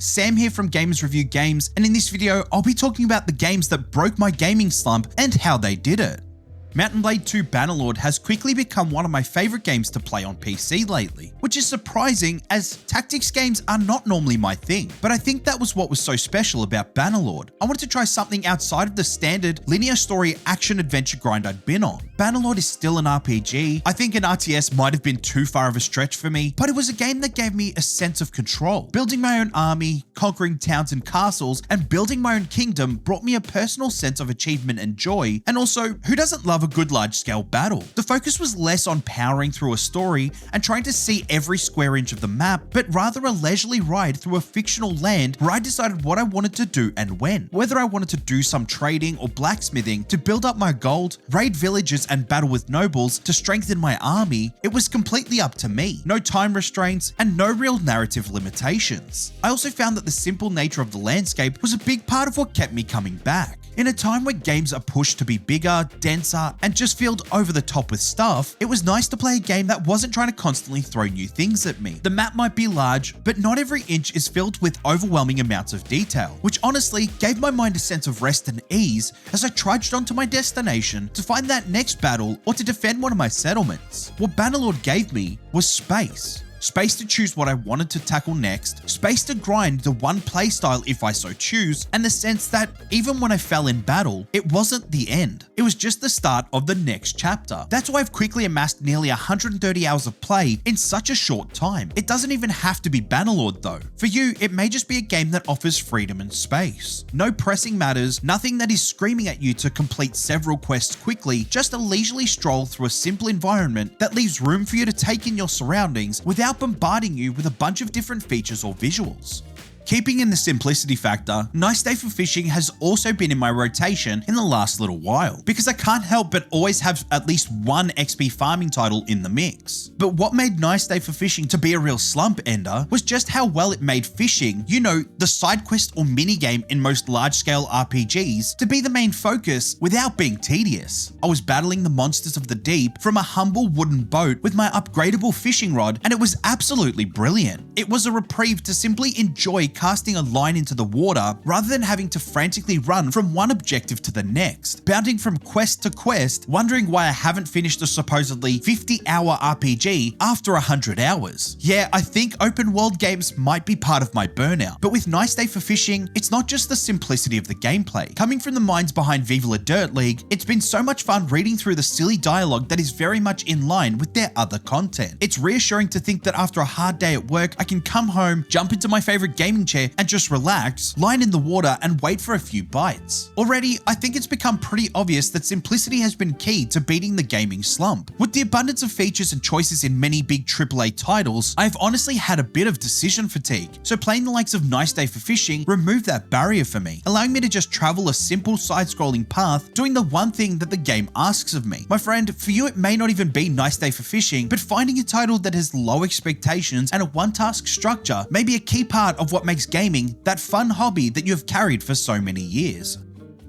Sam here from Gamers Review Games, and in this video, I'll be talking about the games that broke my gaming slump and how they did it. Mount & Blade 2 Bannerlord has quickly become one of my favorite games to play on PC lately, which is surprising as tactics games are not normally my thing, but I think that was what was so special about Bannerlord. I wanted to try something outside of the standard linear story action adventure grind I'd been on. Bannerlord is still an RPG. I think an RTS might have been too far of a stretch for me, but it was a game that gave me a sense of control. Building my own army, conquering towns and castles, and building my own kingdom brought me a personal sense of achievement and joy, and also, who doesn't love a good large-scale battle? The focus was less on powering through a story and trying to see every square inch of the map, but rather a leisurely ride through a fictional land where I decided what I wanted to do and when. Whether I wanted to do some trading or blacksmithing to build up my gold, raid villages and battle with nobles to strengthen my army, it was completely up to me. No time restraints and no real narrative limitations. I also found that the simple nature of the landscape was a big part of what kept me coming back. In a time where games are pushed to be bigger, denser, and just filled over the top with stuff, it was nice to play a game that wasn't trying to constantly throw new things at me. The map might be large, but not every inch is filled with overwhelming amounts of detail, which honestly gave my mind a sense of rest and ease as I trudged onto my destination to find that next battle or to defend one of my settlements. What Bannerlord gave me was space. Space to choose what I wanted to tackle next, space to grind the one playstyle if I so choose, and the sense that even when I fell in battle, it wasn't the end. It was just the start of the next chapter. That's why I've quickly amassed nearly 130 hours of play in such a short time. It doesn't even have to be Bannerlord though. For you, it may just be a game that offers freedom and space. No pressing matters, nothing that is screaming at you to complete several quests quickly, just a leisurely stroll through a simple environment that leaves room for you to take in your surroundings without bombarding you with a bunch of different features or visuals. Keeping in the simplicity factor, Nice Day for Fishing has also been in my rotation in the last little while, because I can't help but always have at least one XP farming title in the mix. But what made Nice Day for Fishing to be a real slump ender was just how well it made fishing, you know, the side quest or minigame in most large-scale RPGs, to be the main focus without being tedious. I was battling the monsters of the deep from a humble wooden boat with my upgradable fishing rod, and it was absolutely brilliant. It was a reprieve to simply enjoy casting a line into the water rather than having to frantically run from one objective to the next, bounding from quest to quest, wondering why I haven't finished a supposedly 50-hour RPG after 100 hours. Yeah, I think open world games might be part of my burnout, but with Nice Day for Fishing, it's not just the simplicity of the gameplay. Coming from the minds behind Viva La Dirt League, it's been so much fun reading through the silly dialogue that is very much in line with their other content. It's reassuring to think that after a hard day at work, I can come home, jump into my favorite gaming chair and just relax, line in the water and wait for a few bites. Already, I think it's become pretty obvious that simplicity has been key to beating the gaming slump. With the abundance of features and choices in many big AAA titles, I've honestly had a bit of decision fatigue, so playing the likes of Nice Day for Fishing removed that barrier for me, allowing me to just travel a simple side-scrolling path, doing the one thing that the game asks of me. My friend, for you it may not even be Nice Day for Fishing, but finding a title that has low expectations and a one-task structure may be a key part of what makes gaming that fun hobby that you have carried for so many years.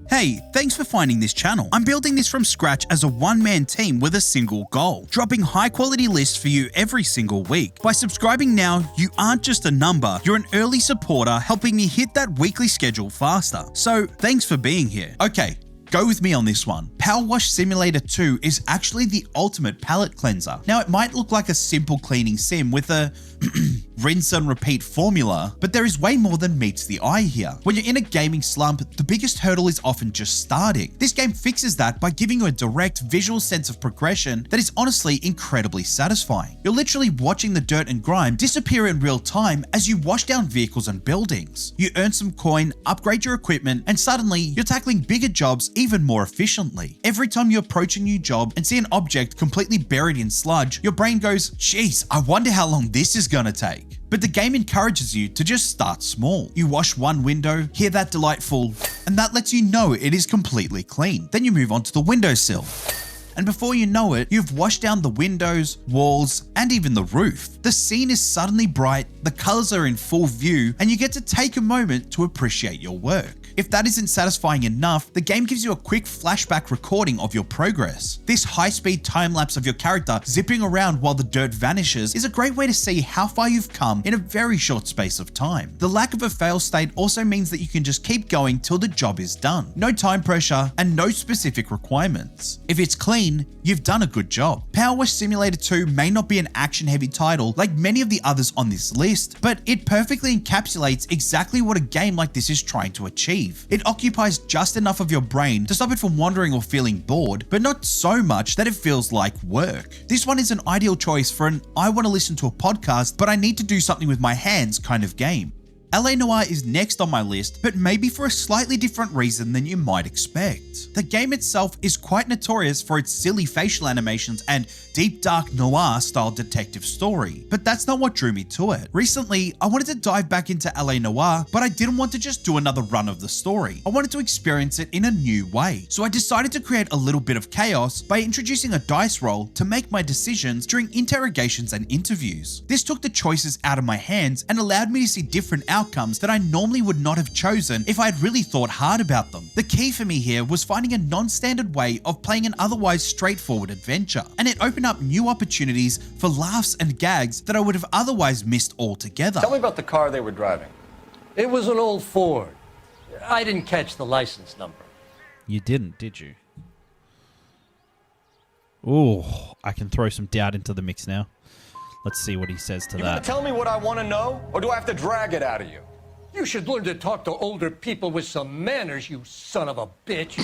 Hey, thanks for finding this channel. I'm building this from scratch as a one-man team with a single goal, dropping high-quality lists for you every single week. By subscribing now, you aren't just a number, you're an early supporter helping me hit that weekly schedule faster. So thanks for being here. Okay, go with me on this one. Power Wash Simulator 2 is actually the ultimate palette cleanser. Now, it might look like a simple cleaning sim with a rinse and repeat formula, but there is way more than meets the eye here. When you're in a gaming slump, the biggest hurdle is often just starting. This game fixes that by giving you a direct visual sense of progression that is honestly incredibly satisfying. You're literally watching the dirt and grime disappear in real time as you wash down vehicles and buildings. You earn some coin, upgrade your equipment, and suddenly you're tackling bigger jobs even more efficiently. Every time you approach a new job and see an object completely buried in sludge, your brain goes, "Geez, I wonder how long this is gonna take." But the game encourages you to just start small. You wash one window, hear that delightful, and that lets you know it is completely clean. Then you move on to the windowsill. And before you know it, you've washed down the windows, walls, and even the roof. The scene is suddenly bright, the colors are in full view, and you get to take a moment to appreciate your work. If that isn't satisfying enough, the game gives you a quick flashback recording of your progress. This high-speed time-lapse of your character zipping around while the dirt vanishes is a great way to see how far you've come in a very short space of time. The lack of a fail state also means that you can just keep going till the job is done. No time pressure and no specific requirements. If it's clean, you've done a good job. Power Wash Simulator 2 may not be an action-heavy title like many of the others on this list, but it perfectly encapsulates exactly what a game like this is trying to achieve. It occupies just enough of your brain to stop it from wandering or feeling bored, but not so much that it feels like work. This one is an ideal choice for an I want to listen to a podcast, but I need to do something with my hands kind of game. LA Noire is next on my list, but maybe for a slightly different reason than you might expect. The game itself is quite notorious for its silly facial animations and deep dark noir style detective story, but that's not what drew me to it. Recently, I wanted to dive back into LA Noire, but I didn't want to just do another run of the story. I wanted to experience it in a new way, so I decided to create a little bit of chaos by introducing a dice roll to make my decisions during interrogations and interviews. This took the choices out of my hands and allowed me to see different outcomes that I normally would not have chosen if I had really thought hard about them. The key for me here was finding a non-standard way of playing an otherwise straightforward adventure, and it opened up new opportunities for laughs and gags that I would have otherwise missed altogether. Tell me about the car they were driving. It was an old Ford. I didn't catch the license number. You didn't, did you? Oh, I can throw some doubt into the mix now. Let's see what he says to You that. gonna tell me what I want to know, or do I have to drag it out of you? You should learn to talk to older people with some manners, you son of a bitch.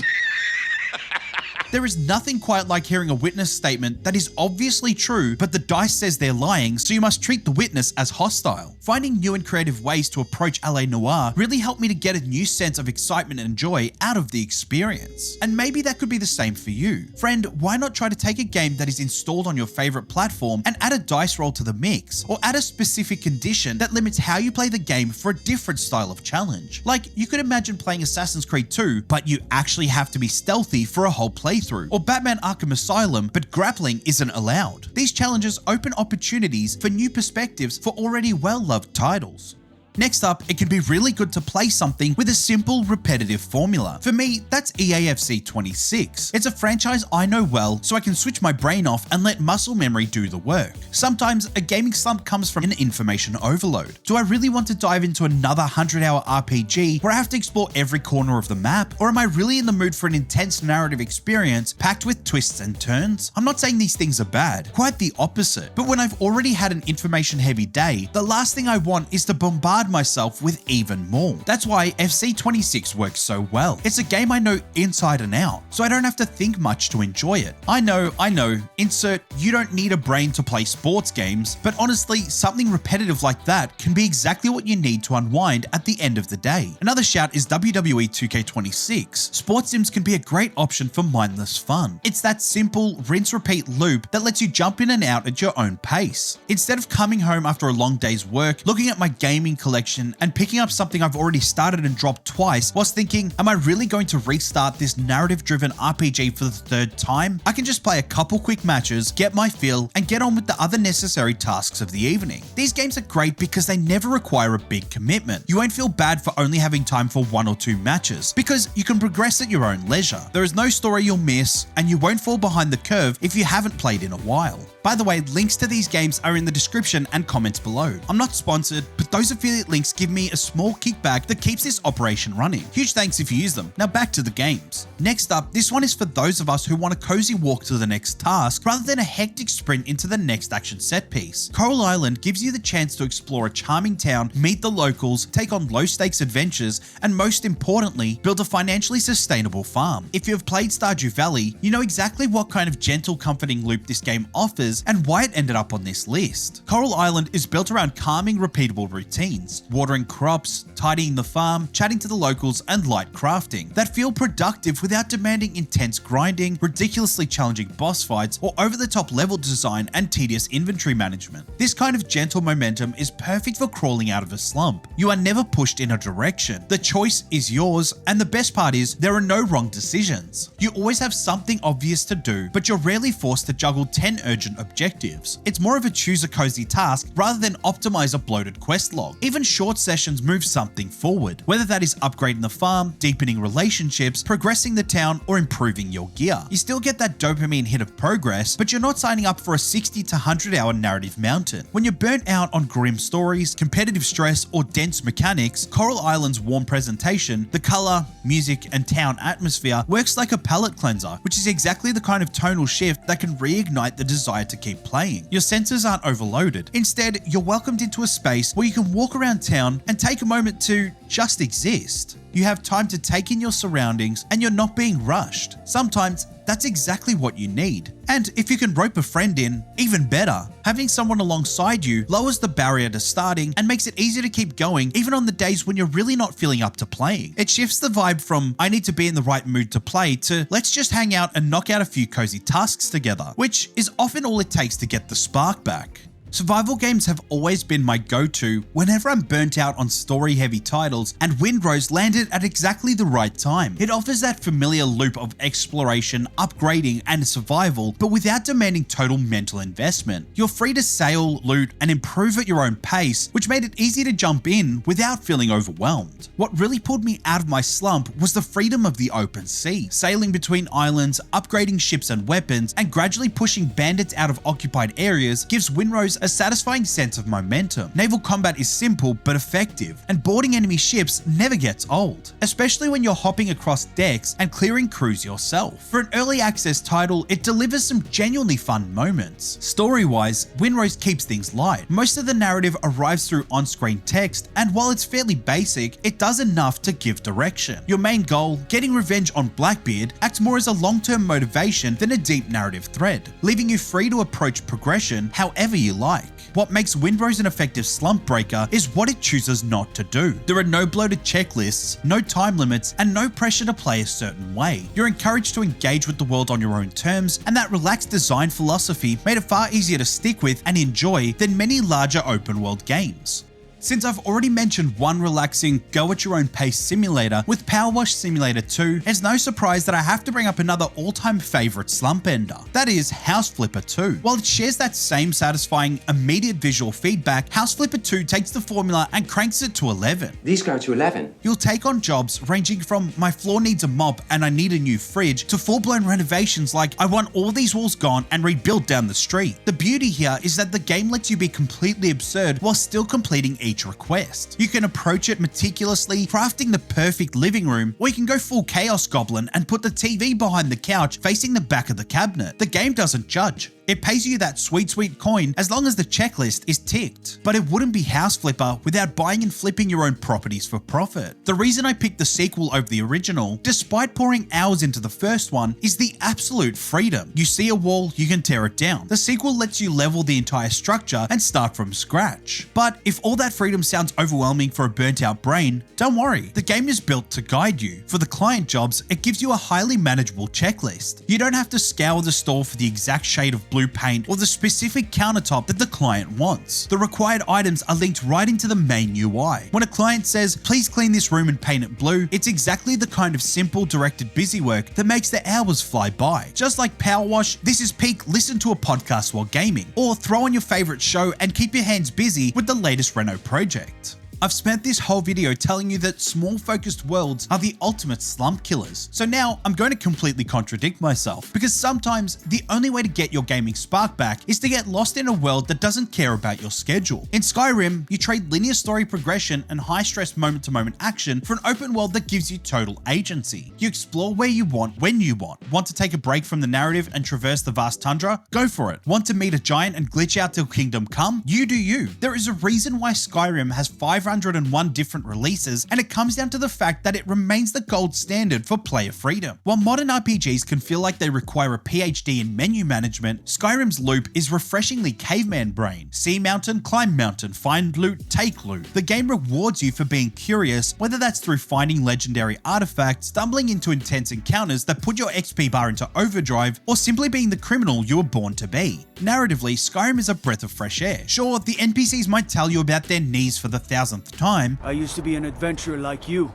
There is nothing quite like hearing a witness statement that is obviously true, but the dice says they're lying, so you must treat the witness as hostile. Finding new and creative ways to approach LA Noire really helped me to get a new sense of excitement and joy out of the experience. And maybe that could be the same for you. Friend, why not try to take a game that is installed on your favorite platform and add a dice roll to the mix, or add a specific condition that limits how you play the game for a different style of challenge. Like, you could imagine playing Assassin's Creed 2, but you actually have to be stealthy for a whole playthrough, or Batman Arkham Asylum, but grappling isn't allowed. These challenges open opportunities for new perspectives for already well-loved titles. Next up, it can be really good to play something with a simple, repetitive formula. For me, that's EAFC 26. It's a franchise I know well, so I can switch my brain off and let muscle memory do the work. Sometimes, a gaming slump comes from an information overload. Do I really want to dive into another 100-hour RPG where I have to explore every corner of the map? Or am I really in the mood for an intense narrative experience packed with twists and turns? I'm not saying these things are bad, quite the opposite. But when I've already had an information-heavy day, the last thing I want is to bombard myself with even more. That's why FC26 works so well. It's a game I know inside and out, so I don't have to think much to enjoy it. I know, insert you don't need a brain to play sports games, but honestly, something repetitive like that can be exactly what you need to unwind at the end of the day. Another shout is WWE 2K26. Sports sims can be a great option for mindless fun. It's that simple rinse-repeat loop that lets you jump in and out at your own pace. Instead of coming home after a long day's work, looking at my gaming collection and picking up something I've already started and dropped twice whilst thinking, am I really going to restart this narrative-driven RPG for the third time? I can just play a couple quick matches, get my feel, and get on with the other necessary tasks of the evening. These games are great because they never require a big commitment. You won't feel bad for only having time for 1 or 2 matches, because you can progress at your own leisure. There is no story you'll miss, and you won't fall behind the curve if you haven't played in a while. By the way, links to these games are in the description and comments below. I'm not sponsored, but those affiliate links give me a small kickback that keeps this operation running. Huge thanks if you use them. Now back to the games. Next up, this one is for those of us who want a cozy walk to the next task rather than a hectic sprint into the next action set piece. Coral Island gives you the chance to explore a charming town, meet the locals, take on low-stakes adventures, and most importantly, build a financially sustainable farm. If you have played Stardew Valley, you know exactly what kind of gentle, comforting loop this game offers and why it ended up on this list. Coral Island is built around calming, repeatable routines, watering crops, tidying the farm, chatting to the locals, and light crafting that feel productive without demanding intense grinding, ridiculously challenging boss fights, or over-the-top level design and tedious inventory management. This kind of gentle momentum is perfect for crawling out of a slump. You are never pushed in a direction. The choice is yours, and the best part is there are no wrong decisions. You always have something obvious to do, but you're rarely forced to juggle 10 urgent objectives. It's more of a choose a cozy task rather than optimize a bloated quest log. Even even short sessions move something forward, whether that is upgrading the farm, deepening relationships, progressing the town, or improving your gear. You still get that dopamine hit of progress, but you're not signing up for a 60 to 100 hour narrative mountain. When you're burnt out on grim stories, competitive stress, or dense mechanics, Coral Island's warm presentation, the color, music, and town atmosphere works like a palate cleanser, which is exactly the kind of tonal shift that can reignite the desire to keep playing. Your senses aren't overloaded. Instead, you're welcomed into a space where you can walk around town and take a moment to just exist. You have time to take in your surroundings and you're not being rushed. Sometimes that's exactly what you need. And if you can rope a friend in, even better. Having someone alongside you lowers the barrier to starting and makes it easier to keep going even on the days when you're really not feeling up to playing. It shifts the vibe from I need to be in the right mood to play to let's just hang out and knock out a few cozy tasks together, which is often all it takes to get the spark back. Survival games have always been my go-to whenever I'm burnt out on story-heavy titles, and Windrose landed at exactly the right time. It offers that familiar loop of exploration, upgrading, and survival, but without demanding total mental investment. You're free to sail, loot, and improve at your own pace, which made it easy to jump in without feeling overwhelmed. What really pulled me out of my slump was the freedom of the open sea. Sailing between islands, upgrading ships and weapons, and gradually pushing bandits out of occupied areas gives Windrose a satisfying sense of momentum. Naval combat is simple but effective, and boarding enemy ships never gets old, especially when you're hopping across decks and clearing crews yourself. For an early access title, it delivers some genuinely fun moments. Story-wise, Windrose keeps things light. Most of the narrative arrives through on-screen text, and while it's fairly basic, it does enough to give direction. Your main goal, getting revenge on Blackbeard, acts more as a long-term motivation than a deep narrative thread, leaving you free to approach progression however you like. What makes Windrose an effective slump breaker is what it chooses not to do. There are no bloated checklists, no time limits, and no pressure to play a certain way. You're encouraged to engage with the world on your own terms, and that relaxed design philosophy made it far easier to stick with and enjoy than many larger open world games. Since I've already mentioned one relaxing, go-at-your-own-pace simulator with Power Wash Simulator 2, it's no surprise that I have to bring up another all-time favorite slump ender. That is House Flipper 2. While it shares that same satisfying, immediate visual feedback, House Flipper 2 takes the formula and cranks it to 11. These go to 11. You'll take on jobs ranging from my floor needs a mop and I need a new fridge to full-blown renovations like I want all these walls gone and rebuilt down the street. The beauty here is that the game lets you be completely absurd while still completing each request. You can approach it meticulously, crafting the perfect living room, or you can go full Chaos Goblin and put the TV behind the couch facing the back of the cabinet. The game doesn't judge. It pays you that sweet coin as long as the checklist is ticked. But it wouldn't be House Flipper without buying and flipping your own properties for profit. The reason I picked the sequel over the original, despite pouring hours into the first one, is the absolute freedom. You see a wall, you can tear it down. The sequel lets you level the entire structure and start from scratch. But if all that freedom sounds overwhelming for a burnt out brain, don't worry. The game is built to guide you. For the client jobs, it gives you a highly manageable checklist. You don't have to scour the store for the exact shade of blue paint or the specific countertop that the client wants. The required items are linked right into the main UI. When a client says, please clean this room and paint it blue, it's exactly the kind of simple directed busy work that makes the hours fly by. Just like Power Wash, this is peak listen to a podcast while gaming, or throw on your favorite show and keep your hands busy with the latest reno project. I've spent this whole video telling you that small focused worlds are the ultimate slump killers. So now I'm going to completely contradict myself, because sometimes the only way to get your gaming spark back is to get lost in a world that doesn't care about your schedule. In Skyrim, you trade linear story progression and high stress moment to moment action for an open world that gives you total agency. You explore where you want, when you want. Want to take a break from the narrative and traverse the vast tundra? Go for it. Want to meet a giant and glitch out till Kingdom Come? You do you. There is a reason why Skyrim has 501 different releases, and it comes down to the fact that it remains the gold standard for player freedom. While modern RPGs can feel like they require a PhD in menu management, Skyrim's loop is refreshingly caveman brain. See mountain, climb mountain, find loot, take loot. The game rewards you for being curious, whether that's through finding legendary artifacts, stumbling into intense encounters that put your XP bar into overdrive, or simply being the criminal you were born to be. Narratively, Skyrim is a breath of fresh air. Sure, the NPCs might tell you about their knees for the 1000th time. I used to be an adventurer like you.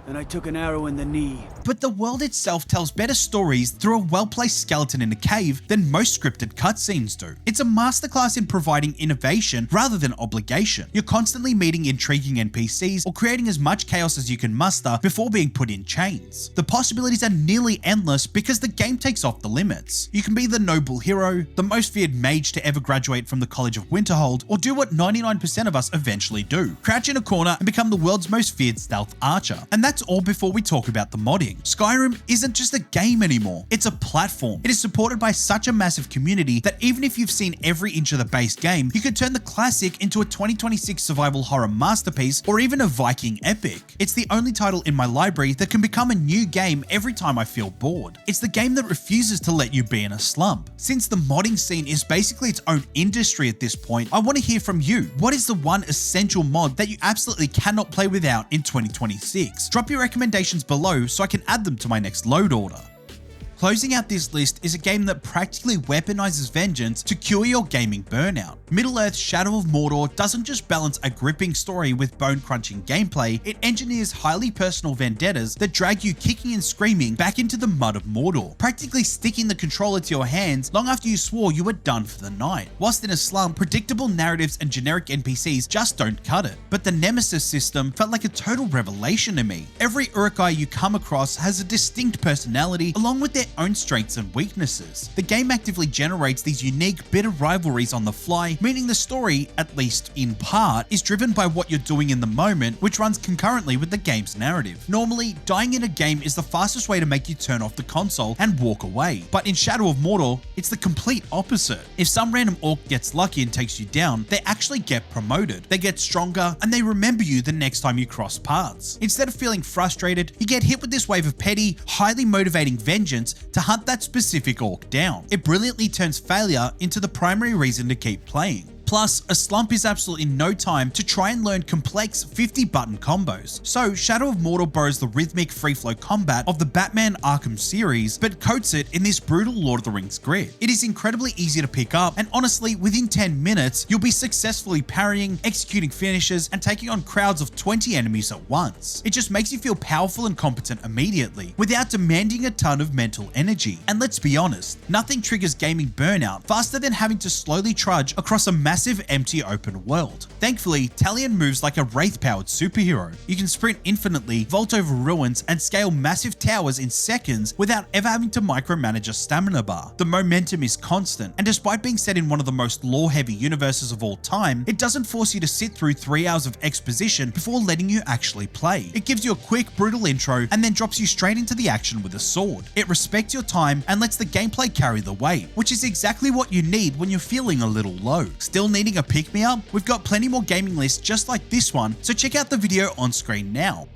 and I took an arrow in the knee. But the world itself tells better stories through a well-placed skeleton in a cave than most scripted cutscenes do. It's a masterclass in providing innovation rather than obligation. You're constantly meeting intriguing NPCs or creating as much chaos as you can muster before being put in chains. The possibilities are nearly endless because the game takes off the limits. You can be the noble hero, the most feared mage to ever graduate from the College of Winterhold, or do what 99% of us eventually do: crouch in a corner and become the world's most feared stealth archer. And that's all before we talk about the modding. Skyrim isn't just a game anymore, it's a platform. It is supported by such a massive community that even if you've seen every inch of the base game, you could turn the classic into a 2026 survival horror masterpiece or even a Viking epic. It's the only title in my library that can become a new game every time I feel bored. It's the game that refuses to let you be in a slump. Since the modding scene is basically its own industry at this point, I want to hear from you. What is the one essential mod that you absolutely cannot play without in 2026? Drop your recommendations below so I can add them to my next load order. Closing out this list is a game that practically weaponizes vengeance to cure your gaming burnout. Middle-earth's Shadow of Mordor doesn't just balance a gripping story with bone-crunching gameplay, it engineers highly personal vendettas that drag you kicking and screaming back into the mud of Mordor, practically sticking the controller to your hands long after you swore you were done for the night. Whilst in a slump, predictable narratives and generic NPCs just don't cut it. But the Nemesis system felt like a total revelation to me. Every Uruk-hai you come across has a distinct personality along with their own strengths and weaknesses. The game actively generates these unique, bitter rivalries on the fly, meaning the story, at least in part, is driven by what you're doing in the moment, which runs concurrently with the game's narrative. Normally, dying in a game is the fastest way to make you turn off the console and walk away, but in Shadow of Mordor, it's the complete opposite. If some random orc gets lucky and takes you down, they actually get promoted, they get stronger, and they remember you the next time you cross paths. Instead of feeling frustrated, you get hit with this wave of petty, highly motivating vengeance to hunt that specific orc down. It brilliantly turns failure into the primary reason to keep playing. Plus, a slump is absolutely no time to try and learn complex 50-button combos. So, Shadow of Mordor borrows the rhythmic free-flow combat of the Batman Arkham series, but coats it in this brutal Lord of the Rings grit. It is incredibly easy to pick up, and honestly, within 10 minutes, you'll be successfully parrying, executing finishes, and taking on crowds of 20 enemies at once. It just makes you feel powerful and competent immediately, without demanding a ton of mental energy. And let's be honest, nothing triggers gaming burnout faster than having to slowly trudge across a massive empty open world. Thankfully, Talion moves like a wraith-powered superhero. You can sprint infinitely, vault over ruins, and scale massive towers in seconds without ever having to micromanage a stamina bar. The momentum is constant, and despite being set in one of the most lore-heavy universes of all time, it doesn't force you to sit through 3 hours of exposition before letting you actually play. It gives you a quick, brutal intro and then drops you straight into the action with a sword. It respects your time and lets the gameplay carry the weight, which is exactly what you need when you're feeling a little low. Still needing a pick-me-up? We've got plenty more gaming lists just like this one, so check out the video on screen now.